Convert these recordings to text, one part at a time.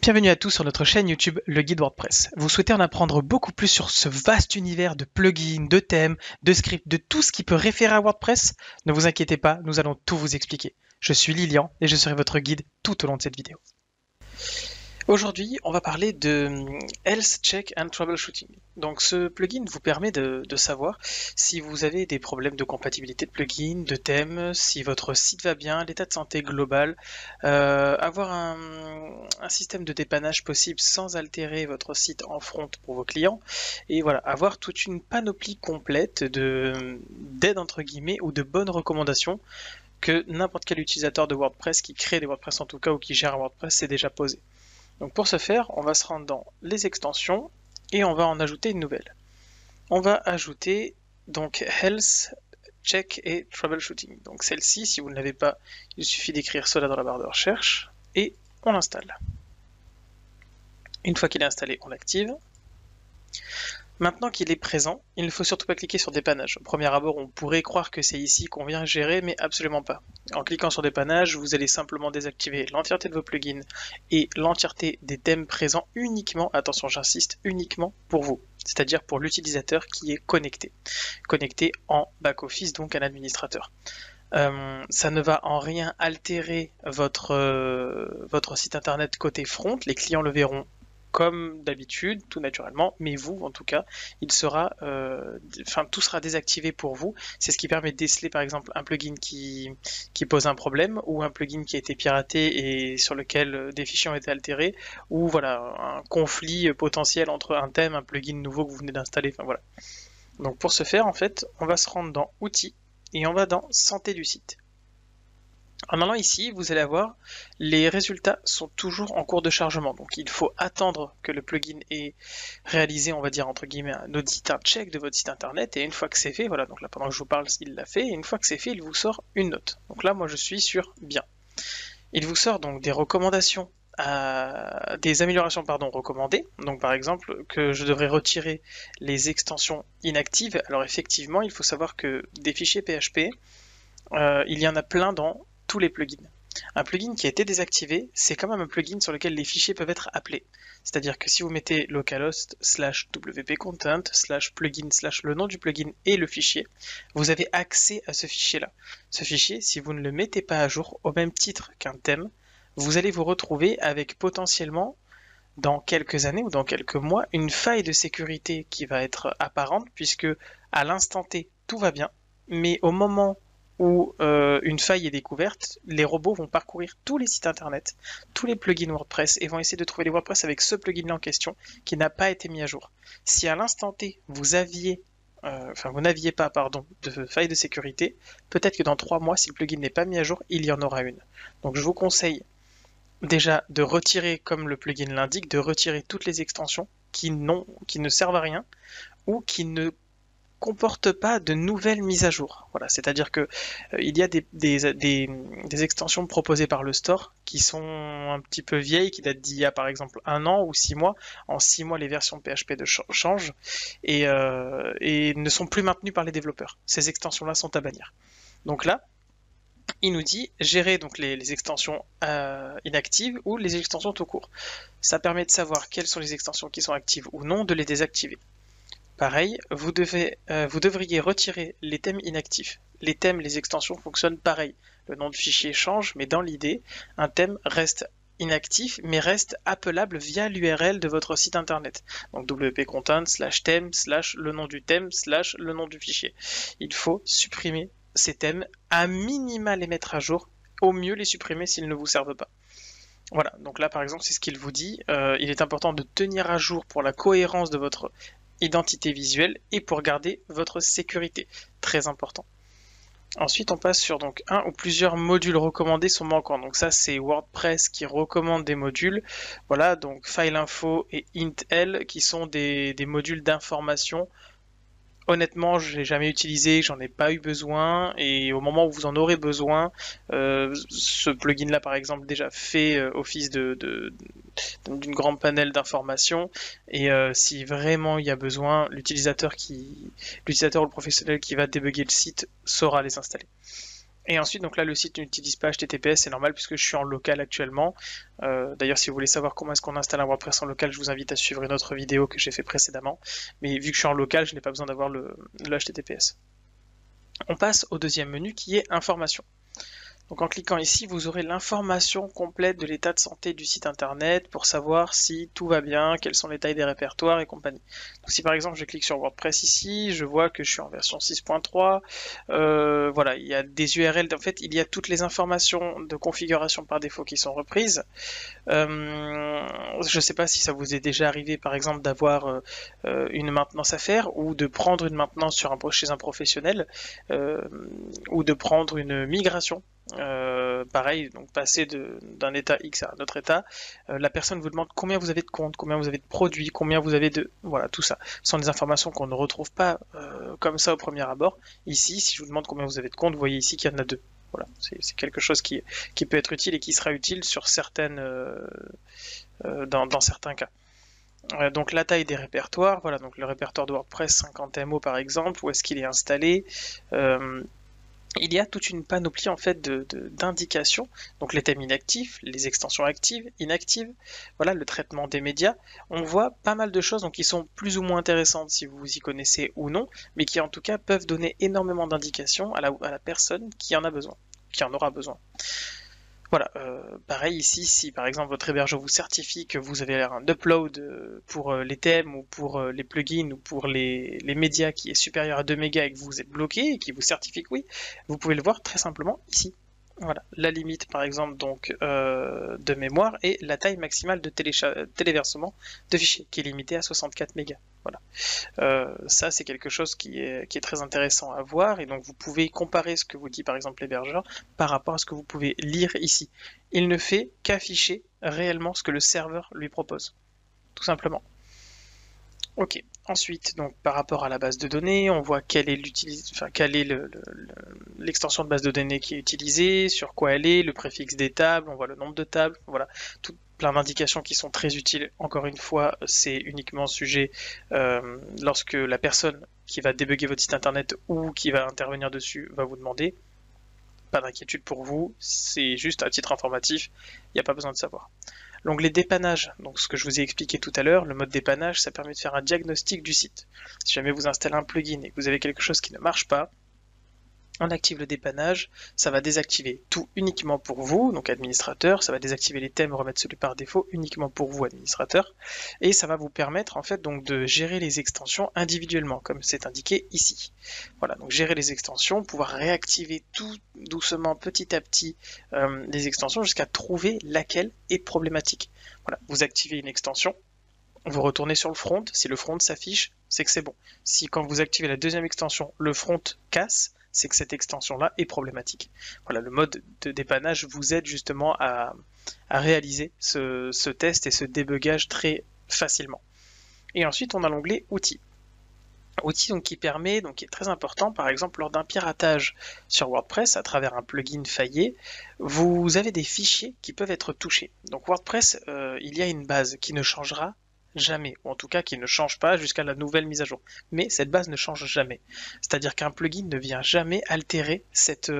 Bienvenue à tous sur notre chaîne YouTube Le Guide WordPress. Vous souhaitez en apprendre beaucoup plus sur ce vaste univers de plugins, de thèmes, de scripts, de tout ce qui peut référer à WordPress? Ne vous inquiétez pas, nous allons tout vous expliquer. Je suis Lilian et je serai votre guide tout au long de cette vidéo. Aujourd'hui, on va parler de Health Check and Troubleshooting. Donc ce plugin vous permet de savoir si vous avez des problèmes de compatibilité de plugins, de thèmes, si votre site va bien, l'état de santé global, avoir un système de dépannage possible sans altérer votre site en front pour vos clients, et voilà, avoir toute une panoplie complète d'aide entre guillemets ou de bonnes recommandations que n'importe quel utilisateur de WordPress qui crée des WordPress en tout cas ou qui gère un WordPress s'est déjà posé. Donc pour ce faire, on va se rendre dans les extensions et on va en ajouter une nouvelle. On va ajouter donc Health Check et Troubleshooting. Donc celle-ci, si vous ne l'avez pas, il suffit d'écrire cela dans la barre de recherche et on l'installe. Une fois qu'il est installé, on l'active. Maintenant qu'il est présent, il ne faut surtout pas cliquer sur dépannage. Au premier abord, on pourrait croire que c'est ici qu'on vient gérer, mais absolument pas. En cliquant sur dépannage, vous allez simplement désactiver l'entièreté de vos plugins et l'entièreté des thèmes présents uniquement, attention j'insiste, uniquement pour vous, c'est-à-dire pour l'utilisateur qui est connecté en back-office, donc un administrateur. Ça ne va en rien altérer votre site internet côté front, les clients le verront comme d'habitude, tout naturellement, mais vous, en tout cas, il sera, tout sera désactivé pour vous. C'est ce qui permet de déceler, par exemple, un plugin qui pose un problème, ou un plugin qui a été piraté et sur lequel des fichiers ont été altérés, ou voilà, un conflit potentiel entre un thème, un plugin nouveau que vous venez d'installer, enfin voilà. Donc pour ce faire, en fait, on va se rendre dans Outils, et on va dans Santé du site. En allant ici, vous allez avoir les résultats sont toujours en cours de chargement. Donc il faut attendre que le plugin ait réalisé, on va dire entre guillemets, un audit, un check de votre site internet. Et une fois que c'est fait, voilà, donc là pendant que je vous parle, il l'a fait. Et une fois que c'est fait, il vous sort une note. Donc là, moi je suis sur bien. Il vous sort donc des recommandations, des améliorations recommandées. Donc par exemple que je devrais retirer les extensions inactives. Alors effectivement, il faut savoir que des fichiers PHP, il y en a plein dans tous les plugins. Un plugin qui a été désactivé, c'est quand même un plugin sur lequel les fichiers peuvent être appelés. C'est-à-dire que si vous mettez localhost /wp-content /plugin le nom du plugin et le fichier, vous avez accès à ce fichier-là. Ce fichier, si vous ne le mettez pas à jour au même titre qu'un thème, vous allez vous retrouver avec potentiellement, dans quelques années ou dans quelques mois, une faille de sécurité qui va être apparente, puisque à l'instant T, tout va bien, mais au moment où une faille est découverte, les robots vont parcourir tous les sites internet, tous les plugins WordPress et vont essayer de trouver les WordPress avec ce plugin-là en question qui n'a pas été mis à jour. Si à l'instant T vous n'aviez pas de faille de sécurité, peut-être que dans 3 mois, si le plugin n'est pas mis à jour, il y en aura une. Donc je vous conseille déjà de retirer, comme le plugin l'indique, de retirer toutes les extensions qui ne servent à rien ou qui ne comporte pas de nouvelles mises à jour. Voilà, c'est-à-dire que il y a des extensions proposées par le store qui sont un petit peu vieilles, qui datent d'il y a par exemple 1 an ou 6 mois. En 6 mois, les versions PHP changent et ne sont plus maintenues par les développeurs. Ces extensions-là sont à bannir. Donc là, il nous dit gérer donc les extensions inactives ou les extensions tout court. Ça permet de savoir quelles sont les extensions qui sont actives ou non, de les désactiver. Pareil, vous devriez retirer les thèmes inactifs. Les thèmes, les extensions fonctionnent pareil. Le nom de fichier change, mais dans l'idée, un thème reste inactif, mais reste appelable via l'URL de votre site internet. Donc wp-content /thème /le nom du thème /le nom du fichier. Il faut supprimer ces thèmes, à minima les mettre à jour, au mieux les supprimer s'ils ne vous servent pas. Voilà, donc là par exemple c'est ce qu'il vous dit. Il est important de tenir à jour pour la cohérence de votre identité visuelle et pour garder votre sécurité, très important. Ensuite on passe sur donc un ou plusieurs modules recommandés sont manquants. Donc ça c'est WordPress qui recommande des modules. Voilà, donc FileInfo et IntL qui sont des modules d'information. Honnêtement, je l'ai jamais utilisé, j'en ai pas eu besoin, et au moment où vous en aurez besoin, ce plugin-là, par exemple, déjà fait office d'une grande panel d'informations, et si vraiment il y a besoin, l'utilisateur ou le professionnel qui va débugger le site saura les installer. Et ensuite, donc là, le site n'utilise pas HTTPS, c'est normal puisque je suis en local actuellement. D'ailleurs, si vous voulez savoir comment est-ce qu'on installe un WordPress en local, je vous invite à suivre une autre vidéo que j'ai fait précédemment. Mais vu que je suis en local, je n'ai pas besoin d'avoir le HTTPS. On passe au deuxième menu qui est Information. Donc en cliquant ici, vous aurez l'information complète de l'état de santé du site internet pour savoir si tout va bien, quelles sont les tailles des répertoires et compagnie. Donc si par exemple je clique sur WordPress ici, je vois que je suis en version 6.3, voilà, il y a des URL, en fait il y a toutes les informations de configuration par défaut qui sont reprises. Je ne sais pas si ça vous est déjà arrivé par exemple d'avoir une maintenance à faire ou de prendre une maintenance chez un professionnel ou de prendre une migration. Pareil, donc passer d'un état X à un autre état, la personne vous demande combien vous avez de comptes, combien vous avez de produits, combien vous avez de... Voilà, tout ça. Ce sont des informations qu'on ne retrouve pas comme ça au premier abord. Ici, si je vous demande combien vous avez de comptes, vous voyez ici qu'il y en a 2. Voilà, c'est quelque chose qui peut être utile et qui sera utile sur dans certains cas. Donc la taille des répertoires, voilà, donc le répertoire de WordPress 50 MO par exemple, où est-ce qu'il est installé il y a toute une panoplie en fait d'indications, donc les thèmes inactifs, les extensions actives, inactives, voilà le traitement des médias. On voit pas mal de choses donc, qui sont plus ou moins intéressantes si vous y connaissez ou non, mais qui en tout cas peuvent donner énormément d'indications à la personne qui en a besoin, qui en aura besoin. Voilà, pareil ici, si par exemple votre hébergeur vous certifie que vous avez un upload pour les thèmes ou pour les plugins ou pour les médias qui est supérieur à 2 mégas et que vous êtes bloqué et qui vous certifie que oui, vous pouvez le voir très simplement ici. Voilà, la limite par exemple donc de mémoire et la taille maximale de téléversement de fichiers qui est limitée à 64 mégas. Voilà. Ça c'est quelque chose qui est très intéressant à voir et donc vous pouvez comparer ce que vous dit par exemple l'hébergeur par rapport à ce que vous pouvez lire ici. Il ne fait qu'afficher réellement ce que le serveur lui propose, tout simplement. Ok. Ensuite, donc par rapport à la base de données, on voit quelle est l'extension de base de données qui est utilisée, sur quoi elle est, le préfixe des tables, on voit le nombre de tables, voilà, plein d'indications qui sont très utiles. Encore une fois, c'est uniquement sujet lorsque la personne qui va débugger votre site internet ou qui va intervenir dessus va vous demander. Pas d'inquiétude pour vous, c'est juste à titre informatif, il n'y a pas besoin de savoir. L'onglet dépannage, donc ce que je vous ai expliqué tout à l'heure, le mode dépannage, ça permet de faire un diagnostic du site. Si jamais vous installez un plugin et que vous avez quelque chose qui ne marche pas, on active le dépannage, ça va désactiver tout uniquement pour vous, donc administrateur, ça va désactiver les thèmes, remettre celui par défaut uniquement pour vous, administrateur, et ça va vous permettre en fait donc de gérer les extensions individuellement, comme c'est indiqué ici. Voilà, donc gérer les extensions, pouvoir réactiver tout doucement, petit à petit, les extensions jusqu'à trouver laquelle est problématique. Voilà, vous activez une extension, vous retournez sur le front, si le front s'affiche, c'est que c'est bon. Si quand vous activez la deuxième extension, le front casse, c'est que cette extension-là est problématique. Voilà, le mode de dépannage vous aide justement à réaliser ce test et ce débugage très facilement. Et ensuite, on a l'onglet Outils. Outils donc, qui permet, donc qui est très important, par exemple lors d'un piratage sur WordPress à travers un plugin faillé, vous avez des fichiers qui peuvent être touchés. Donc WordPress, il y a une base qui ne changera jamais, ou en tout cas qui ne change pas jusqu'à la nouvelle mise à jour. Mais cette base ne change jamais. C'est-à-dire qu'un plugin ne vient jamais altérer cette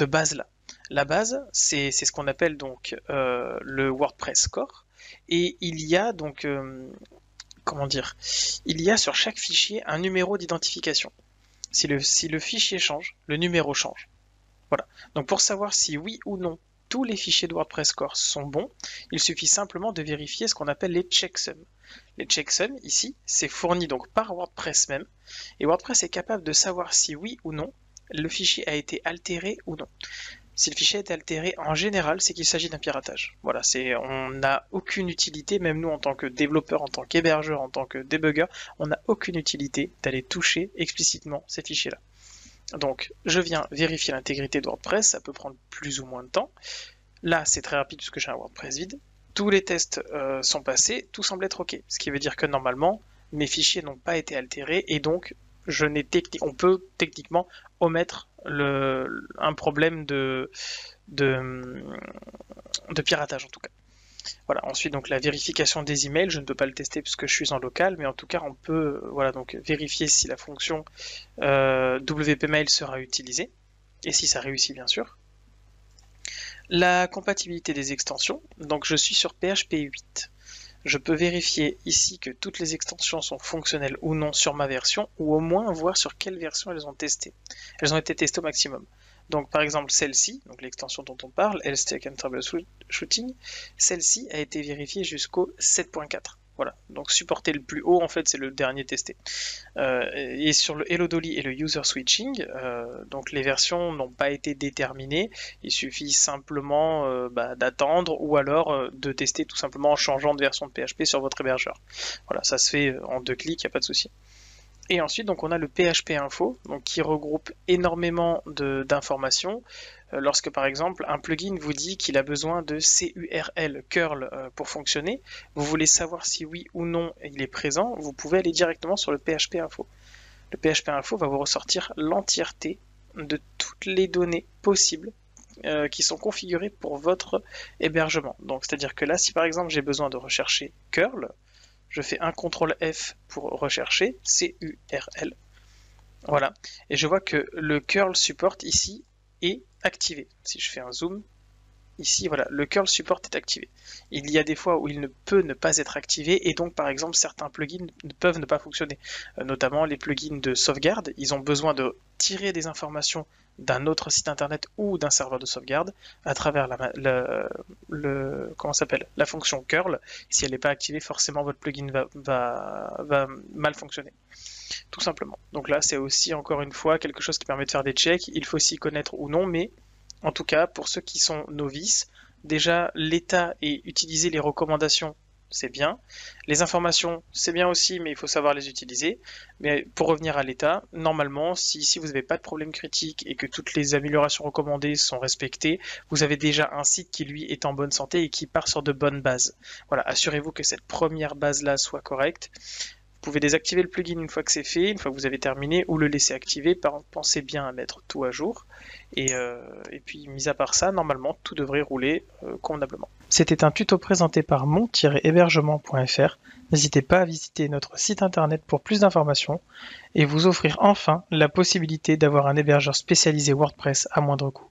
base-là. La base, c'est ce qu'on appelle donc le WordPress Core, et il y a donc, comment dire, il y a sur chaque fichier un numéro d'identification. Si le fichier change, le numéro change. Voilà. Donc pour savoir si oui ou non tous les fichiers de WordPress Core sont bons, il suffit simplement de vérifier ce qu'on appelle les checksums. Les checksums, ici, c'est fourni donc par WordPress même, et WordPress est capable de savoir si oui ou non le fichier a été altéré ou non. Si le fichier est altéré, en général, c'est qu'il s'agit d'un piratage. Voilà, on n'a aucune utilité, même nous en tant que développeur, en tant qu'hébergeur, en tant que débugger, on n'a aucune utilité d'aller toucher explicitement ces fichiers-là. Donc, je viens vérifier l'intégrité de WordPress, ça peut prendre plus ou moins de temps. Là, c'est très rapide puisque j'ai un WordPress vide. Tous les tests sont passés, tout semble être OK. Ce qui veut dire que normalement, mes fichiers n'ont pas été altérés et donc on peut techniquement omettre un problème de piratage en tout cas. Voilà. Ensuite, donc la vérification des emails, je ne peux pas le tester puisque je suis en local, mais en tout cas, on peut voilà, donc, vérifier si la fonction WP Mail sera utilisée. et si ça réussit bien sûr. La compatibilité des extensions, donc je suis sur PHP 8. Je peux vérifier ici que toutes les extensions sont fonctionnelles ou non sur ma version, ou au moins voir sur quelle version elles ont testé. Elles ont été testées au maximum. Donc par exemple celle-ci, donc l'extension dont on parle, Health and Troubleshooting, celle-ci a été vérifiée jusqu'au 7.4. Voilà, donc supporter le plus haut, en fait, c'est le dernier testé. Et sur le Hello Dolly et le User Switching, donc les versions n'ont pas été déterminées. Il suffit simplement d'attendre ou alors de tester tout simplement en changeant de version de PHP sur votre hébergeur. Voilà, ça se fait en 2 clics, il n'y a pas de souci. Et ensuite, donc, on a le PHP Info, donc, qui regroupe énormément d'informations. Lorsque, par exemple, un plugin vous dit qu'il a besoin de curl pour fonctionner, vous voulez savoir si oui ou non il est présent, vous pouvez aller directement sur le PHP Info. Le PHP Info va vous ressortir l'entièreté de toutes les données possibles qui sont configurées pour votre hébergement. Donc, c'est-à-dire que là, si par exemple j'ai besoin de rechercher curl, je fais un CTRL F pour rechercher, CURL. Voilà. Et je vois que le curl support ici est activé. Si je fais un zoom, ici, voilà, le curl support est activé. Il y a des fois où il ne peut ne pas être activé et donc, par exemple, certains plugins peuvent ne pas fonctionner. Notamment les plugins de sauvegarde, ils ont besoin de tirer des informations d'un autre site internet ou d'un serveur de sauvegarde à travers la fonction curl. Si elle n'est pas activée, forcément votre plugin va mal fonctionner. Tout simplement. Donc là, c'est aussi encore une fois quelque chose qui permet de faire des checks. Il faut s'y connaître ou non, mais en tout cas, pour ceux qui sont novices, déjà l'état et utiliser les recommandations, c'est bien. Les informations, c'est bien aussi, mais il faut savoir les utiliser. Mais pour revenir à l'état, normalement, si vous n'avez pas de problème critique et que toutes les améliorations recommandées sont respectées, vous avez déjà un site qui, lui, est en bonne santé et qui part sur de bonnes bases. Voilà, assurez-vous que cette première base-là soit correcte. Vous pouvez désactiver le plugin une fois que c'est fait, une fois que vous avez terminé, ou le laisser activer. Pensez bien à mettre tout à jour. Et puis, mis à part ça, normalement, tout devrait rouler convenablement. C'était un tuto présenté par mon-hébergement.fr. N'hésitez pas à visiter notre site internet pour plus d'informations et vous offrir enfin la possibilité d'avoir un hébergeur spécialisé WordPress à moindre coût.